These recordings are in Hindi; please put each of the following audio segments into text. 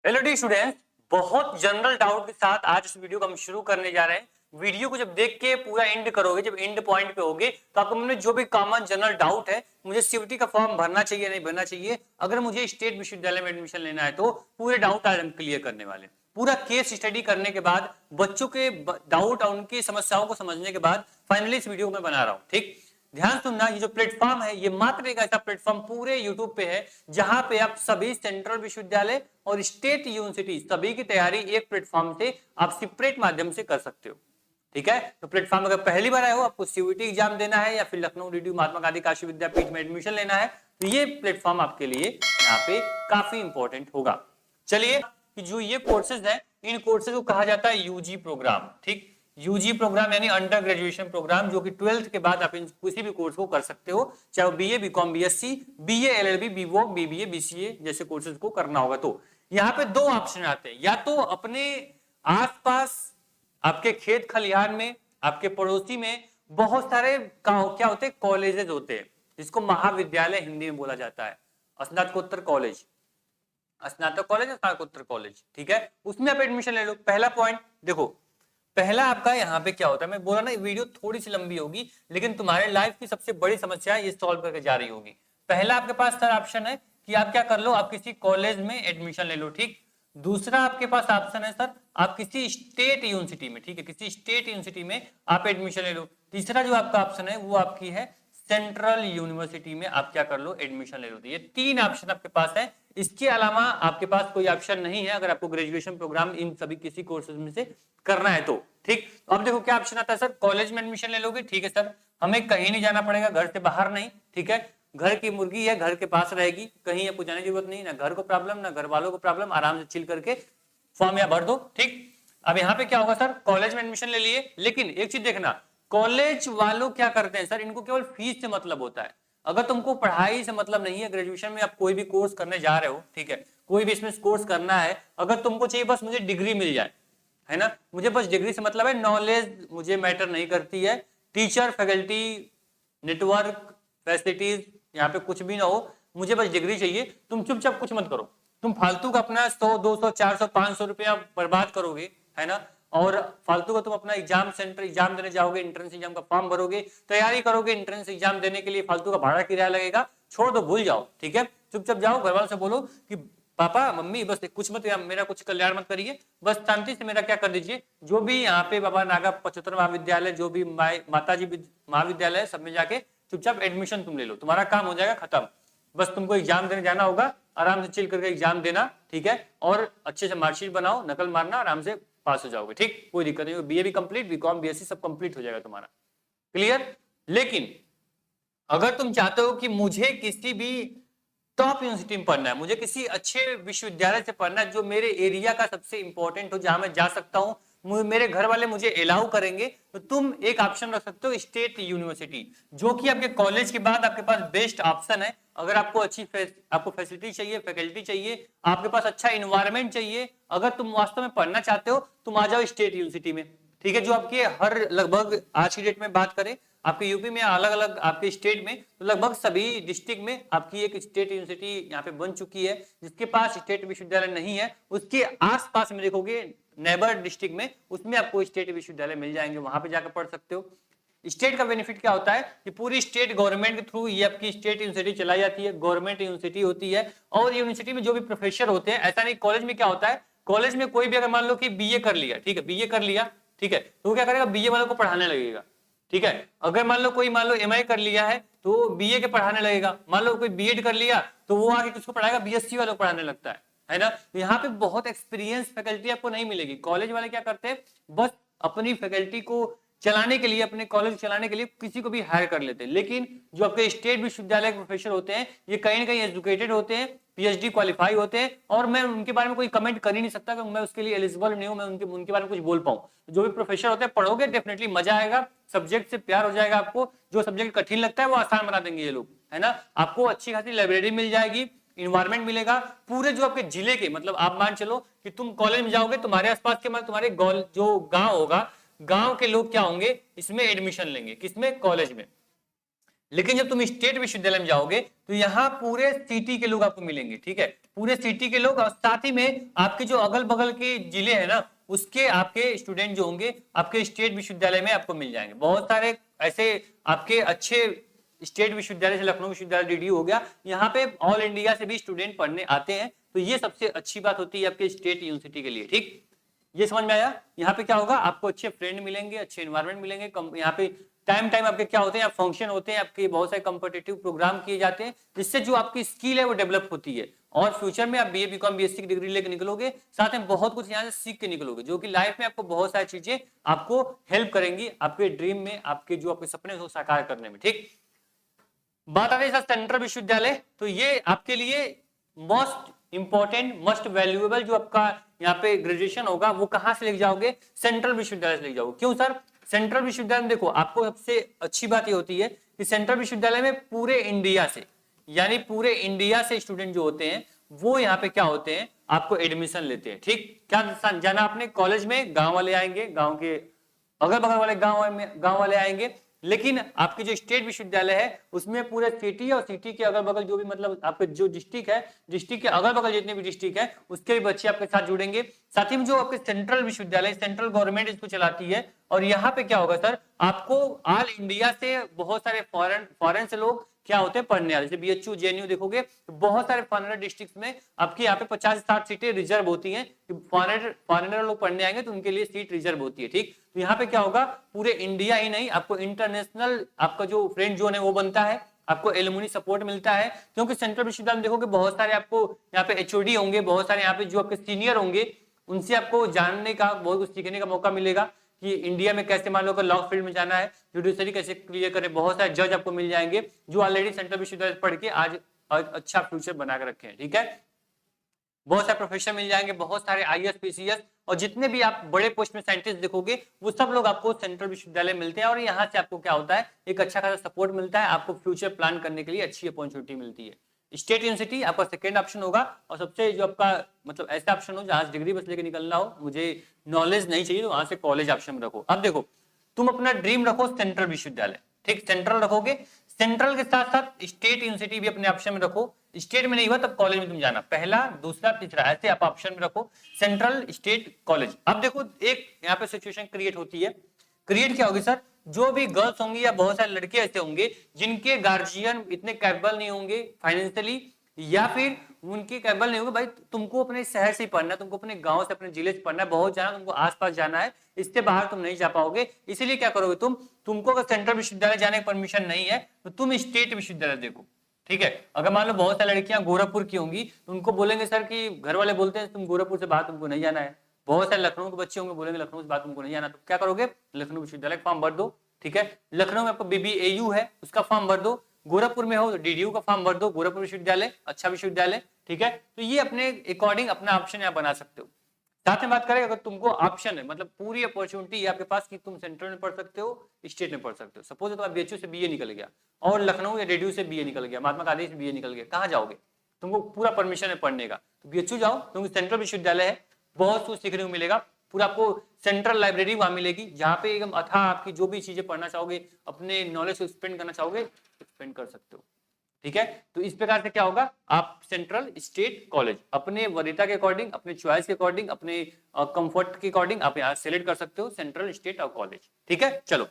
हेलो डी स्टूडेंट्स, बहुत जनरल डाउट के साथ आज इस वीडियो को हम शुरू करने जा रहे हैं। वीडियो को जब देख के पूरा एंड करोगे, जब एंड पॉइंट पे होगे तो आपको मन में जो भी कॉमन जनरल डाउट है, मुझे सीयूईटी का फॉर्म भरना चाहिए नहीं भरना चाहिए, अगर मुझे स्टेट विश्वविद्यालय में एडमिशन लेना है, तो पूरे डाउट आज हम क्लियर करने वाले हैं। पूरा केस स्टडी करने के बाद, बच्चों के डाउट और उनकी समस्याओं को समझने के बाद फाइनली इस वीडियो को मैं बना रहा हूँ। ठीक, ध्यान सुनना, ये जो प्लेटफॉर्म है ये मात्र एक ऐसा प्लेटफॉर्म पूरे यूट्यूब पे है जहां पे आप सभी सेंट्रल विश्वविद्यालय और स्टेट यूनिवर्सिटी सभी की तैयारी एक प्लेटफॉर्म से आप सेपरेट माध्यम से कर सकते हो। ठीक है, तो प्लेटफॉर्म अगर पहली बार आए हो, आपको सीयूईटी एग्जाम देना है या फिर लखनऊ डीडीयू महात्मा गांधी काशी विद्यापीठ में एडमिशन लेना है, तो ये प्लेटफॉर्म आपके लिए यहाँ पे काफी इंपॉर्टेंट होगा। चलिए, कि जो ये कोर्सेज है, इन कोर्सेज को कहा जाता है यूजी प्रोग्राम। ठीक, यूजी प्रोग्राम यानी अंडर ग्रेजुएशन प्रोग्राम, जो कि 12th के बाद आप किसी भी कोर्स को कर सकते हो, चाहे वो BA, BCom, BSc, BA, LLB, BVoc, BBA, BCA जैसे कोर्सेज को करना होगा। तो यहाँ पे दो ऑप्शन आते हैं, या तो अपने आसपास आपके खेत खलिहान में, आपके पड़ोसी में बहुत सारे क्या होते हैं, कॉलेजेस होते हैं, जिसको महाविद्यालय हिंदी में बोला जाता है, स्नातकोत्तर कॉलेज, स्नातक कॉलेज, स्नातकोत्तर कॉलेज। ठीक है, उसमें आप एडमिशन ले लो। पहला पॉइंट देखो, पहला आपका यहाँ पे क्या होता है, मैं बोला ना वीडियो थोड़ी सी लंबी होगी, लेकिन तुम्हारे लाइफ की सबसे बड़ी समस्या ये सॉल्व करके जा रही होगी। पहला आपके पास सर ऑप्शन है कि आप क्या कर लो, आप किसी कॉलेज में एडमिशन ले लो। ठीक, दूसरा आपके पास ऑप्शन है सर, आप किसी स्टेट यूनिवर्सिटी में, ठीक है, किसी स्टेट यूनिवर्सिटी में आप एडमिशन ले लो। तीसरा जो आपका ऑप्शन है वो आपकी है सेंट्रल यूनिवर्सिटी में आप क्या कर लो, एडमिशन ले लो। तो ये तीन ऑप्शन आपके पास है, इसके अलावा आपके पास कोई ऑप्शन नहीं है अगर आपको ग्रेजुएशन प्रोग्राम इन सभी किसी कोर्सेज में से करना है तो। ठीक, तो अब देखो क्या ऑप्शन आता है सर, कॉलेज में एडमिशन ले लोगे। ठीक है सर, हमें कहीं नहीं जाना पड़ेगा, घर से बाहर नहीं। ठीक है, घर की मुर्गी है, घर के पास रहेगी, कहीं आपको जाने की जरूरत नहीं, ना घर को प्रॉब्लम ना घर वालों को प्रॉब्लम, आराम से चिल करके फॉर्म या भर दो। ठीक, अब यहाँ पे क्या होगा सर, कॉलेज में एडमिशन ले लिए, लेकिन एक चीज देखना, कॉलेज वालों क्या करते हैं सर, इनको केवल फीस से मतलब होता है। अगर तुमको पढ़ाई से मतलब नहीं है, ग्रेजुएशन में आप कोई भी कोर्स करने जा रहे हो, ठीक है, कोई भी इसमें कोर्स करना है, अगर तुमको चाहिए बस मुझे डिग्री मिल जाए, है ना, मुझे बस डिग्री से मतलब है, नॉलेज मुझे मैटर नहीं करती है, टीचर, फैकल्टी, नेटवर्क, फैसिलिटीज यहाँ पे कुछ भी ना हो, मुझे बस डिग्री चाहिए। तुम चुपचाप कुछ मत करो, तुम फालतू का अपना 100, 200, 400, 500 रुपया बर्बाद करोगे, है ना, और फालतू का तुम अपना एग्जाम सेंटर एग्जाम देने जाओगे, एंट्रेंस एग्जाम का फॉर्म भरोगे, तैयारी करोगे, एंट्रेंस एग्जाम देने के लिए फालतू का भाड़ा किराया लगेगा, छोड़ दो, भूल जाओ। ठीक है, चुपचाप जाओ, घर वालों से बोलो कि पापा मम्मी बस कुछ मत, मेरा कुछ कल्याण मत करिए, बस शांति से मेरा क्या कर दीजिए, जो भी यहाँ पे बाबा नागा 75 महाविद्यालय, जो भी माताजी महाविद्यालय, सब में जाके चुपचाप एडमिशन तुम ले लो, तुम्हारा काम हो जाएगा खत्म। बस तुमको एग्जाम देने जाना होगा, आराम से चिल करके एग्जाम देना, ठीक है, और अच्छे से मार्कशीट बनाओ, नकल मारना, आराम से पास हो जाओगे। ठीक, कोई दिक्कत नहीं, बीए भी कंप्लीट, बीकॉम, बीएससी सब कंप्लीट हो जाएगा तुम्हारा। क्लियर? लेकिन अगर तुम चाहते हो कि मुझे किसी भी टॉप यूनिवर्सिटी में पढ़ना है, मुझे किसी अच्छे विश्वविद्यालय से पढ़ना है जो मेरे एरिया का सबसे इंपॉर्टेंट हो, जहां मैं जा सकता हूं, मेरे घर वाले मुझे अलाउ करेंगे, तो तुम एक ऑप्शन रख सकते हो स्टेट यूनिवर्सिटी, जो कि आपके कॉलेज के बाद आपके पास बेस्ट ऑप्शन है। अगर आपको आपको फैसिलिटी चाहिए, फैकल्टी चाहिए, आपके पास अच्छा इन्वायरमेंट चाहिए, अगर तुम वास्तव में पढ़ना चाहते हो, तुम आ जाओ स्टेट यूनिवर्सिटी में। ठीक है, जो आपके हर लगभग आज की डेट में बात करें, आपके यूपी में अलग अलग आपके स्टेट में, तो लगभग सभी डिस्ट्रिक्ट में आपकी एक स्टेट यूनिवर्सिटी यहाँ पे बन चुकी है। जिसके पास स्टेट विश्वविद्यालय नहीं है, उसके आसपास में देखोगे नेबर डिस्ट्रिक्ट में, उसमें आपको स्टेट विश्वविद्यालय मिल जाएंगे, वहां पे जाकर पढ़ सकते हो। स्टेट का बेनिफिट क्या होता है कि पूरी स्टेट गवर्नमेंट के थ्रू ये आपकी स्टेट यूनिवर्सिटी चलाई जाती है, गवर्नमेंट यूनिवर्सिटी होती है, और यूनिवर्सिटी में जो भी प्रोफेसर होते हैं, ऐसा नहीं, कॉलेज में क्या होता है, कॉलेज में कोई भी अगर मान लो कि बीए कर लिया, ठीक है, बीए कर लिया, ठीक है, तो वो क्या करेगा, बीए वालों को पढ़ाने लगेगा। ठीक है, अगर मान लो एमए कर लिया है तो बीए के पढ़ाने लगेगा, मान लो कोई बीएड कर लिया तो वो आगे किसको पढ़ाएगा, बीएससी वालों को पढ़ाने लगता है ना। तो यहाँ पे बहुत एक्सपीरियंस फैकल्टी आपको नहीं मिलेगी। कॉलेज वाले क्या करते हैं, बस अपनी फैकल्टी को चलाने के लिए, अपने कॉलेज चलाने के लिए किसी को भी हायर कर लेते हैं। लेकिन जो आपके स्टेट विश्वविद्यालय के प्रोफेसर होते हैं, ये कहीं ना कहीं एजुकेटेड होते हैं, पीएचडी क्वालिफाई होते हैं, और मैं उनके बारे में कोई कमेंट कर ही नहीं सकता क्योंकि मैं उसके लिए एलिजिबल नहीं हूं, मैं उनके बारे में कुछ बोल पाऊं। जो भी प्रोफेसर होते हैं, पढ़ोगे डेफिनेटली मजा आएगा, सब्जेक्ट से प्यार हो जाएगा आपको, जो सब्जेक्ट कठिन लगता है वो आसान बना देंगे ये लोग, है ना। आपको अच्छी खासी लाइब्रेरी मिल जाएगी, इन्वायरमेंट मिलेगा, पूरे जो आपके जिले के, मतलब आप मान चलो कि तुम कॉलेज में जाओगे, तुम्हारे आसपास के, मतलब तुम्हारे जो गांव होगा, गांव के लोग क्या होंगे, इसमें एडमिशन लेंगे, किसमें, कॉलेज में। लेकिन जब तुम स्टेट विश्वविद्यालय में जाओगे तो यहाँ पूरे सिटी के लोग आपको मिलेंगे, ठीक है, पूरे सिटी के लोग, और साथ ही में आपके जो अगल बगल के जिले हैं ना, उसके आपके स्टूडेंट जो होंगे आपके स्टेट विश्वविद्यालय में आपको मिल जाएंगे। बहुत सारे ऐसे आपके अच्छे स्टेट विश्वविद्यालय से लखनऊ विश्वविद्यालय डीडीयू हो गया, यहाँ पे ऑल इंडिया से भी स्टूडेंट पढ़ने आते हैं, तो ये सबसे अच्छी बात होती है आपके स्टेट यूनिवर्सिटी के लिए। ठीक, ये समझ में आया। यहाँ पे क्या होगा, आपको अच्छे फ्रेंड मिलेंगे, अच्छे एनवायरमेंट मिलेंगे, यहाँ पे टाइम टाइम आपके क्या होते हैं, फंक्शन होते हैं, आपके बहुत सारे कॉम्पिटिटिव प्रोग्राम किए जाते हैं, जिससे जो आपकी स्किल है वो डेवलप होती है, और फ्यूचर में आप बीए बीकॉम बीएससी की डिग्री लेकर निकलोगे, साथ में बहुत कुछ यहाँ से सीख के निकलोगे, जो कि लाइफ में आपको बहुत सारी चीजें आपको हेल्प करेंगी आपके ड्रीम में, आपके जो आपके सपने को साकार करने में। ठीक, बात आ रही है सेंट्रल विश्वविद्यालय, तो ये आपके लिए मोस्ट इंपॉर्टेंट मोस्ट वैल्यूएबल जो आपका यहाँ पे ग्रेजुएशन होगा वो कहां से लेके जाओगे, सेंट्रल विश्वविद्यालय से लेके जाओगे। क्यों सर, सेंट्रल विश्वविद्यालय में देखो आपको सबसे अच्छी बात ये होती है कि सेंट्रल विश्वविद्यालय में पूरे इंडिया से, यानी पूरे इंडिया से स्टूडेंट जो होते हैं वो यहाँ पे क्या होते हैं, आपको एडमिशन लेते हैं। ठीक, क्या जाना आपने कॉलेज में, गांव वाले आएंगे, गांव के अगल बगल वाले गांव वाले आएंगे, लेकिन आपके जो स्टेट विश्वविद्यालय है उसमें पूरे सिटी और सिटी के अगल बगल जो भी मतलब आपके जो डिस्ट्रिक्ट है, डिस्ट्रिक्ट के अगल बगल जितने भी डिस्ट्रिक्ट है उसके भी बच्चे आपके साथ जुड़ेंगे। साथ ही में जो आपके सेंट्रल विश्वविद्यालय, सेंट्रल गवर्नमेंट इसको चलाती है, और यहाँ पे क्या होगा सर, आपको ऑल इंडिया से बहुत सारे फॉरेन से लोग क्या होते हैं पढ़ने वाले, जैसे बीएचयू जेएनयू देखोगे तो बहुत सारे फॉरेनर डिस्ट्रिक्ट में आपके यहाँ पे 50 से 60 सीटें रिजर्व होती हैं, फॉरेनर लोग पढ़ने आएंगे तो उनके लिए सीट रिजर्व होती है। ठीक, तो यहाँ पे क्या होगा, पूरे इंडिया ही नहीं आपको इंटरनेशनल आपका जो फ्रेंड जोन है वो बनता है, आपको एलुमनी सपोर्ट मिलता है, क्योंकि सेंट्रल विश्वविद्यालय में देखोगे बहुत सारे आपको यहाँ पे एचओडी होंगे, बहुत सारे यहाँ पे जो आपके सीनियर होंगे, उनसे आपको जानने का, बहुत कुछ सीखने का मौका मिलेगा कि इंडिया में कैसे, मान लो लॉ फील्ड में जाना है, जुडिशरी कैसे क्लियर करें, बहुत सारे जज आपको मिल जाएंगे जो ऑलरेडी सेंट्रल विश्वविद्यालय पढ़ के आज अच्छा फ्यूचर बना कर रखे हैं। ठीक है, बहुत सारे प्रोफेसर मिल जाएंगे, बहुत सारे आईएएस पीसीएस, और जितने भी आप बड़े पोस्ट में साइंटिस्ट देखोगे वो सब लोग आपको सेंट्रल विश्वविद्यालय मिलते हैं, और यहाँ से आपको क्या होता है, एक अच्छा खासा सपोर्ट मिलता है, आपको फ्यूचर प्लान करने के लिए अच्छी अपॉर्चुनिटी मिलती है। स्टेट यूनिवर्सिटी आपका सेकेंड ऑप्शन होगा, और सबसे जो आपका मतलब ऐसा ऑप्शन हो जहां डिग्री बस लेके निकलना हो, मुझे नॉलेज नहीं चाहिए, तो वहां से कॉलेज ऑप्शन में रखो। अब देखो तुम अपना ड्रीम रखो सेंट्रल विश्वविद्यालय, ठीक, सेंट्रल रखोगे, सेंट्रल के साथ साथ स्टेट यूनिवर्सिटी भी अपने ऑप्शन में रखो, स्टेट में नहीं हुआ तब कॉलेज में तुम जाना, पहला दूसरा तीसरा ऐसे आप ऑप्शन में रखो, सेंट्रल स्टेट कॉलेज। अब देखो एक यहाँ पे सिचुएशन क्रिएट होती है, क्रिएट क्या होगी सर, जो भी गर्ल्स होंगी या बहुत सारे लड़के ऐसे होंगे जिनके गार्जियन इतने कैपेबल नहीं होंगे फाइनेंशियली, या फिर उनके कैपेबल नहीं होंगे, भाई तुमको अपने शहर से ही पढ़ना है, तुमको अपने गांव से अपने जिले से पढ़ना है, बहुत जाना, तुमको आसपास जाना है, इससे बाहर तुम नहीं जा पाओगे, इसीलिए क्या करोगे तुमको अगर सेंट्रल विश्वविद्यालय जाने की परमिशन नहीं है तो तुम स्टेट विश्वविद्यालय देखो। ठीक है, अगर मान लो बहुत सारी लड़कियां गोरखपुर की होंगी तो उनको बोलेंगे सर कि घर वाले बोलते हैं तुम गोरखपुर से बाहर तुमको नहीं जाना है, बहुत सारे लखनऊ के बच्चे होंगे बोलेंगे लखनऊ से बाहर तुमको नहीं जाना, तो क्या करोगे, लखनऊ विश्वविद्यालय फॉर्म भर दो। ठीक है, लखनऊ में आपको बीबीएयू है उसका फॉर्म भर दो, गोरखपुर में हो तो डीडीयू का फॉर्म भर दो, गोरखपुर विश्वविद्यालय अच्छा विश्वविद्यालय। ठीक है, तो ये अपने अकॉर्डिंग अपना ऑप्शन यहाँ बना सकते हो। साथ में बात करें अगर तुमको ऑप्शन है, मतलब पूरी अपॉर्चुनिटी आपके पास कि तुम सेंट्रल में पढ़ सकते हो, स्टेट में पढ़ सकते हो। सपोज तुम्हारा बीएचयू से बीए निकल गया और लखनऊ या डीडीयू से बीए निकल गया, महात्मा गांधी से बीए निकल गया, कहाँ जाओगे, तुमको पूरा परमिशन है पढ़ने का, तो बीएचयू जाओ क्योंकि सेंट्रल विश्वविद्यालय है, बहुत कुछ सीखने को मिलेगा, पूरा आपको सेंट्रल लाइब्रेरी वहां मिलेगी जहाँ पे एकदम अथाह आपकी जो भी चीजें पढ़ना चाहोगे, अपने नॉलेज को स्पेंड करना चाहोगे, स्पेंड कर सकते हो। ठीक है, तो इस प्रकार से क्या होगा, आप सेंट्रल स्टेट कॉलेज अपने वरीयता के अकॉर्डिंग, अपने चॉइस के अकॉर्डिंग, अपने कंफर्ट के अकॉर्डिंग आप यहाँ सेलेक्ट कर सकते हो सेंट्रल स्टेट और कॉलेज। ठीक है, चलो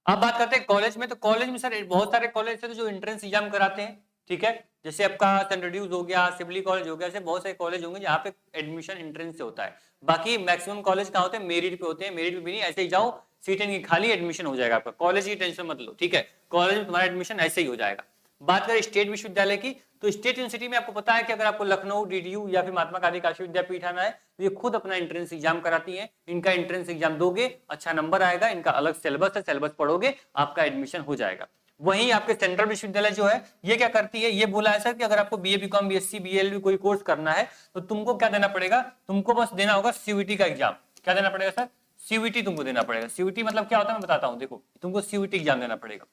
अब बात करते हैं कॉलेज में। तो कॉलेज में सर बहुत सारे कॉलेज है जो एंट्रेंस एग्जाम कराते हैं। ठीक है, जैसे आपका सेंट ड्यूज हो गया, सिवली कॉलेज हो गया, ऐसे बहुत सारे कॉलेज होंगे जहाँ पे एडमिशन एंट्रेंस से होता है। बाकी मैक्सिमम कॉलेज कहाँ होते हैं, मेरिट पे होते हैं, मेरिट पे भी नहीं, ऐसे ही जाओ सीटें की खाली एडमिशन हो जाएगा आपका, कॉलेज की टेंशन मत लो। ठीक है, कॉलेज में तुम्हारा एडमिशन ऐसे ही हो जाएगा। बात करें स्टेट विश्वविद्यालय की, तो स्टेट यूनिवर्सिटी में आपको पता है कि अगर आपको लखनऊ डीडीयू या फिर महात्मा गांधी काशी विद्यापीठ आना है तो ये खुद अपना एंट्रेंस एग्जाम कराती है। इनका एंट्रेंस एग्जाम दोगे, अच्छा नंबर आएगा, इनका अलग सिलेबस है, सिलेबस पढ़ोगे, आपका एडमिशन हो जाएगा। वहीं आपके सेंट्रल विश्वविद्यालय जो है ये क्या करती है, ये बोला है सर कि अगर आपको बीए बीकॉम बीएससी बीएलबी कोई कोर्स करना है तो तुमको क्या देना पड़ेगा, तुमको बस देना होगा सीयूईटी का एग्जाम। क्या देना पड़ेगा सर, सीयूईटी तुमको देना पड़ेगा। सीयूईटी मतलब क्या होता है मैं बताता हूँ, देखो तुमको सीयूईटी एग्जाम देना पड़ेगा।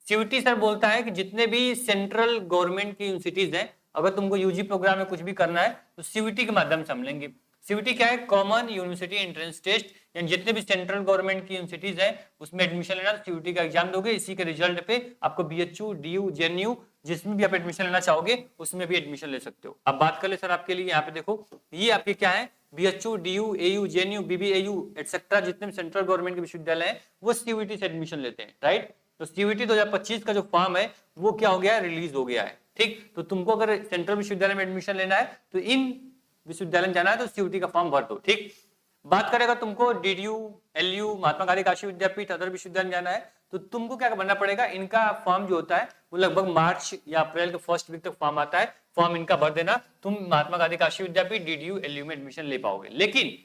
सीयूईटी सर बोलता है कि जितने भी सेंट्रल गवर्नमेंट की यूनिवर्सिटीज हैं, अगर तुमको यूजी प्रोग्राम में कुछ भी करना है तो सीयूईटी के माध्यम से हम लेंगे। सीयूटी क्या है, कॉमन यूनिवर्सिटी एंट्रेंस टेस्ट, यानी जितने भी सेंट्रल गवर्नमेंट की यूनिवर्सिटीज है उसमें एडमिशन लेना, सीयूटी का एग्जाम दोगे, इसी के रिजल्ट पे आपको बीएचयू, डीयू, जेएनयू जिसमें भी आप एडमिशन लेना चाहोगे उसमें भी एडमिशन ले सकते हो। अब बात कर ले सर आपके लिए, यहाँ पे देखो ये आपके क्या है, BHU, DU, AU, JNU, BBAU etcetera जितने भी सेंट्रल गवर्नमेंट के विश्वविद्यालय हैं वो सीयूटी से एडमिशन लेते हैं, राइट। तो सीयूटी 2025 का जो फॉर्म है वो क्या हो गया है, रिलीज हो गया है, ठीक। तो तुमको अगर सेंट्रल विश्वविद्यालय में एडमिशन लेना है तो इन विश्वविद्यालय में जाना है तो सीयूटी का फॉर्म भर दो, ठीक। बात करेगा तुमको डीडीयू, एलयू, महात्मा गांधी काशी विद्यापीठ, अदर विश्वविद्यालय में जाना है तो तुमको क्या बनना पड़ेगा, इनका फॉर्म जो होता है वो लगभग मार्च या अप्रैल के फर्स्ट वीक तक फॉर्म आता है, फॉर्म इनका भर देना, तुम महात्मा गांधी काशी विद्यापीठ, डीडीयू, एलयू में एडमिशन ले पाओगे। लेकिन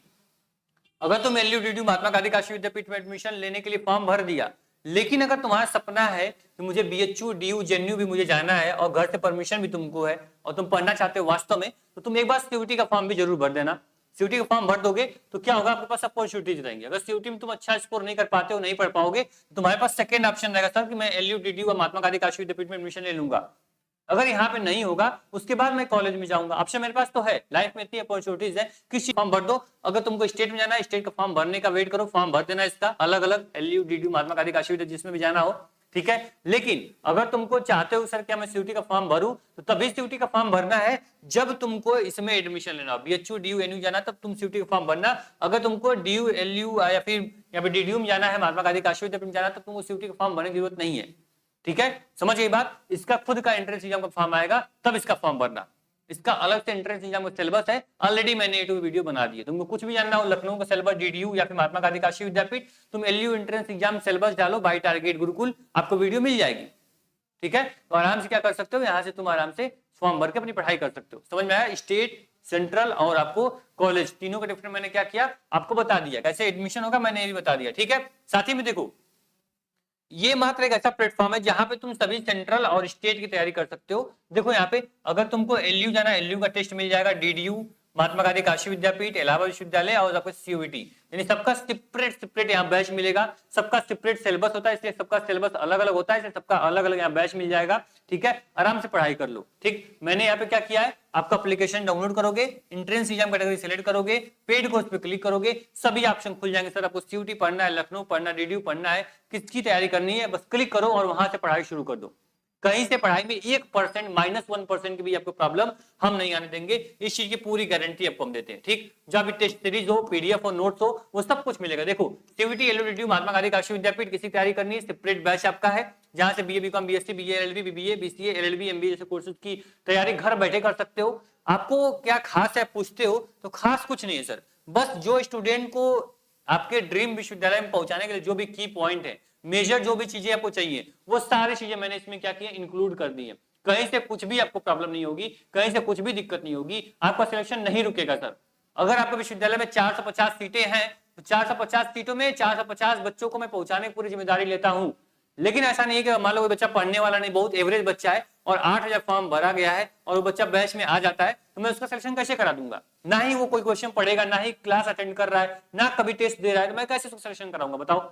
अगर तुम एलयू, डीडीयू, महात्मा गांधी काशी विद्यापीठ में एडमिशन लेने के लिए फॉर्म भर दिया, लेकिन अगर तुम्हारा सपना है कि मुझे बीएचयू, डीयू, जेएनयू भी मुझे जाना है और घर से परमिशन भी तुमको है और तुम पढ़ना चाहते हो वास्तव में, तो तुम एक बार सीयूटी का फॉर्म भी जरूर भर देना। सीयूटी का फॉर्म भर दोगे तो क्या होगा, आपके पास अपॉर्चुनिटीज रहेंगी। अगर सीयूटी में तुम अच्छा स्कोर नहीं कर पाते हो, नहीं पढ़ पाओगे, तो तुम्हारे पास सेकंड ऑप्शन रहेगा सर कि मैं एलयू, डीडीयू और महात्मा गांधी काशी विद्यापीठ में एडमिशन ले लूंगा। अगर यहाँ पे नहीं होगा उसके बाद मैं कॉलेज में जाऊंगा, ऑप्शन मेरे पास तो है। लाइफ में इतनी अपॉर्चुनिटीज है, किसी फॉर्म भर दो। अगर तुमको स्टेट में जाना है, स्टेट का फॉर्म भरने का वेट करो, फॉर्म भर देना इसका अलग अलग, एलयू, डीडीयू, महात्मा गांधी काशी विद्यापीठ जिसमें भी जाना हो, ठीक है। लेकिन अगर तुमको चाहते हो सर क्या मैं सीयूटी का फॉर्म भरूं, तो तभी सीयूटी का फॉर्म भरना है जब तुमको इसमें एडमिशन लेना हो, बीएचयू, डीयू, एनयू जाना तब तुम सीयूटी का फॉर्म भरना। अगर तुमको डीयू, एलयू या फिर यहाँ पे डीडीयू में जाना है, महात्मा गांधी काशी विद्यापीठ में जाना, तब तुमको सीयूटी का फॉर्म भरने की जरूरत नहीं है, ठीक है। समझ गई बात। इसका खुद का एंट्रेंस एग्जाम का फॉर्म आएगा तब इसका फॉर्म भरना, इसका अलग से एंट्रेंस एग्जाम का सिलेबस है, ऑलरेडी मैंने ये वीडियो बना दी है। तुमको कुछ भी जानना हो, लखनऊ का सिलेबस, डीडीयू या फिर महात्मा गांधी काशी विद्यापीठ, तुम एलयू एंट्रेंस एग्जाम सिलेबस डालो बाय टारगेट गुरुकुल, आपको वीडियो मिल जाएगी, ठीक है। तो आराम से क्या कर सकते हो, यहाँ से तुम आराम से फॉर्म भर के अपनी पढ़ाई कर सकते हो। समझ में आया, स्टेट, सेंट्रल और आपको कॉलेज तीनों का डिफरेंस मैंने क्या किया आपको बता दिया, कैसे एडमिशन होगा मैंने ये भी बता दिया, ठीक है। साथ ही में देखो ये मात्र एक ऐसा प्लेटफॉर्म है जहां पे तुम सभी सेंट्रल और स्टेट की तैयारी कर सकते हो। देखो यहाँ पे अगर तुमको एलयू जाना है, एलयू का टेस्ट मिल जाएगा, डीडीयू, महात्मा गांधी काशी विद्यापीठ, इलाहाबाद विश्वविद्यालय और आपको सीयूईटी, यानी सबका सेपरेट यहाँ बैच मिलेगा, सबका सेपरेट सिलेबस होता है, इसलिए सबका सिलेबस अलग अलग होता है, इसलिए सबका अलग अलग यहाँ बैच मिल जाएगा, ठीक है। आराम से पढ़ाई कर लो, ठीक। मैंने यहाँ पे क्या किया है, आपका एप्लीकेशन डाउनलोड करोगे, एंट्रेंस एग्जाम कैटेगरी सिलेक्ट करोगे, पेड कोर्स पे क्लिक करोगे, सभी ऑप्शन खुल जाएंगे। सर आपको सीयूटी पढ़ना है, लखनऊ पढ़ना, डीडीयू पढ़ना है, किसकी तैयारी करनी है, बस क्लिक करो और वहां से पढ़ाई शुरू कर दो। कहीं से पढ़ाई में 1% -1% की भी आपको प्रॉब्लम हम नहीं आने देंगे, इस चीज की पूरी गारंटी आपको हम देते हैं, ठीक। जब भी टेस्ट सीरीज हो, पीडीएफ हो, नोट्स हो, वो सब कुछ मिलेगा। देखो CUT, LU, DDU, Mahatma Gandhi Kashi विद्यापीठ किसी तैयारी करनी है, सेपरेट बैच आपका है, जहां से BA, BCom, BSc, BA, LLB, BBA, BCA, LLB, MBA जैसे कोर्सेज की तैयारी घर बैठे कर सकते हो। आपको क्या खास है पूछते हो, तो खास कुछ नहीं है सर, बस जो स्टूडेंट को आपके ड्रीम विश्वविद्यालय में पहुंचाने के लिए जो भी की पॉइंट है, मेजर जो भी चीजें आपको चाहिए, वो सारी चीजें मैंने इसमें क्या किया, इंक्लूड कर दी है। कहीं से कुछ भी आपको प्रॉब्लम नहीं होगी, कहीं से कुछ भी दिक्कत नहीं होगी, आपका सिलेक्शन नहीं रुकेगा सर। अगर आपके विश्वविद्यालय में 450 सीटें हैं तो 450 सीटों में 450 बच्चों को मैं पहुंचाने की पूरी जिम्मेदारी लेता हूं। लेकिन ऐसा नहीं है कि मान लो कोई बच्चा पढ़ने वाला नहीं, बहुत एवरेज बच्चा है और 8000 फॉर्म भरा गया है और वो बच्चा बैच में आ जाता है, तो मैं उसका सिलेक्शन कैसे करा दूंगा? ना ही वो कोई क्वेश्चन पढ़ेगा, ना ही क्लास अटेंड कर रहा है, ना कभी टेस्ट दे रहा है, तो मैं कैसे उसका सिलेक्शन कराऊंगा बताओ?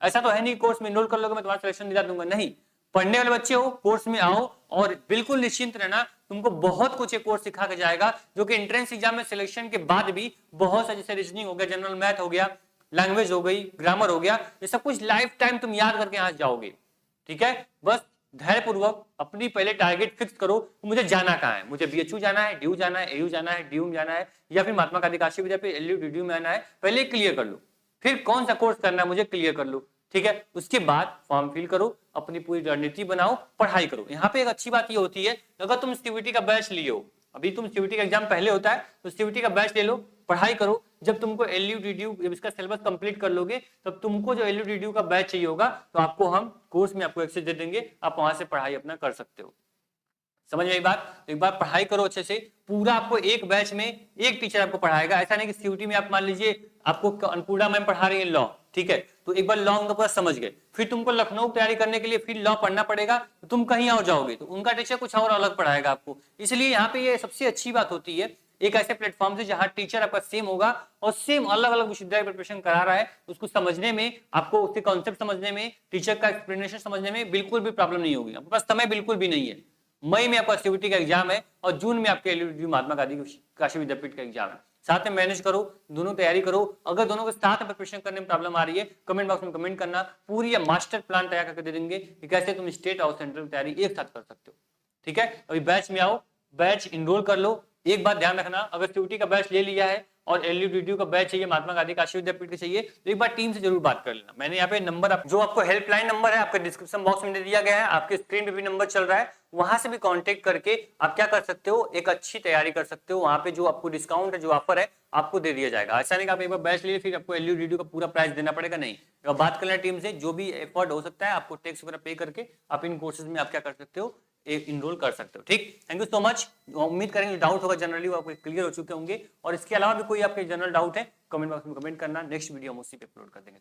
ऐसा तो है नहीं कोर्स में इनरोल कर लोगे मैं तुम्हारा सिलेक्शन दिला दूंगा, नहीं। पढ़ने वाले बच्चे हो, कोर्स में आओ और बिल्कुल निश्चिंत रहना, तुमको बहुत कुछ एक कोर्स सिखा के जाएगा जो कि एंट्रेंस एग्जाम में सिलेक्शन के बाद भी बहुत सा, जैसे रीजनिंग हो गया, जनरल मैथ हो गया, लैंग्वेज हो गई, ग्रामर हो गया, ये सब कुछ लाइफ टाइम तुम याद करके यहाँ जाओगे, ठीक है। बस धैर्य पूर्वक अपनी पहले टारगेट फिक्स करो, मुझे जाना कहाँ है, मुझे बीएचयू जाना है, डीयू जाना है, एयू जाना है, डीयू में जाना है, या फिर महात्मा गांधी काशी विद्यापीठ, एलयू, डीडीयू में आना है, पहले क्लियर कर लो, फिर कौन सा कोर्स करना है मुझे क्लियर कर लो, ठीक है। उसके बाद फॉर्म फिल करो, अपनी पूरी रणनीति बनाओ, पढ़ाई करो। यहाँ पे एक अच्छी बात ये होती है, अगर तुम सीयूटी का बैच लिए हो, अभी तुम सीयूटी का एग्जाम पहले होता है, तो सीयूटी का बैच ले लो, पढ़ाई करो। जब तुमको एलयू, डीडीयू, जब इसका सिलेबस कंप्लीट कर लोगे, तब तुमको जो एलयू, डीडीयू का बैच चाहिए होगा, तो आपको हम कोर्स में आपको एक्सेस दे देंगे, आप वहां से पढ़ाई अपना कर सकते हो। समझ में आई बात? एक बार पढ़ाई करो अच्छे से, पूरा आपको एक बैच में एक टीचर आपको पढ़ाएगा। ऐसा नहीं कि सीयूटी में आप मान लीजिए आपको अन्नपूर्णा मैम पढ़ा रही है लॉ, ठीक है, तो एक बार लॉ उनका पूरा समझ गए, फिर तुमको लखनऊ तैयारी करने के लिए फिर लॉ पढ़ना पड़ेगा, तो तुम कहीं और जाओगे तो उनका टीचर कुछ और अलग पढ़ाएगा आपको। इसलिए यहाँ पे ये सबसे अच्छी बात होती है एक ऐसे प्लेटफॉर्म से जहां टीचर आपका सेम होगा और सेम अलग अलग विश्वविद्यालय प्रिपरेशन करा रहा है, उसको समझने में, आपको उसके कॉन्सेप्ट समझने में, टीचर का एक्सप्लेनेशन समझने में बिल्कुल भी प्रॉब्लम नहीं होगी। आपके पास समय बिल्कुल भी नहीं है, मई में आपका सीयूईटी का एग्जाम है और जून में आपके एलयूटीयू महात्मा गांधी काशी विद्यापीठ का एग्जाम है। साथ में मैनेज करो, दोनों तैयारी करो। अगर दोनों के साथ में प्रिपरेशन करने में प्रॉब्लम आ रही है, कमेंट बॉक्स में कमेंट करना, पूरी मास्टर प्लान तैयार करके दे देंगे कि कैसे तुम स्टेट और सेंट्रल की तैयारी एक साथ कर सकते हो। ठीक है, अभी बैच में आओ, बैच इनरोल कर लो। एक बात ध्यान रखना, अगर सीयूईटी का बैच ले लिया है और एलयूटीयू का बैच चाहिए, महात्मा गांधी काशी विद्यापीठ का चाहिए, तो एक बार टीम से जरूर बात कर लेना। मैंने यहाँ पे नंबर जो आपको हेल्पलाइन नंबर है आपके डिस्क्रिप्शन बॉक्स में दे दिया गया है, आपके स्क्रीन पे भी नंबर चल रहा है, वहां से भी कांटेक्ट करके आप क्या कर सकते हो, एक अच्छी तैयारी कर सकते हो। वहां पे जो आपको डिस्काउंट है, जो ऑफर है, आपको दे दिया जाएगा। ऐसा नहीं कि आप एक बार बैच लिए फिर आपको एलयूटीयू का पूरा प्राइस देना पड़ेगा, नहीं। अगर बात कर लेना टीम से, जो भी एफर्ट हो सकता है आपको टैक्स वगैरह पे करके आप इन कोर्सेज में आप क्या कर सकते हो, इनरोल कर सकते हो। ठीक, थैंक यू सो मच। उम्मीद करेंगे डाउट होगा जनरली वो आपके क्लियर हो चुके होंगे, और इसके अलावा भी कोई आपके जनरल डाउट है कमेंट बॉक्स में कमेंट करना, नेक्स्ट वीडियो हम उसी पे अपलोड कर देंगे।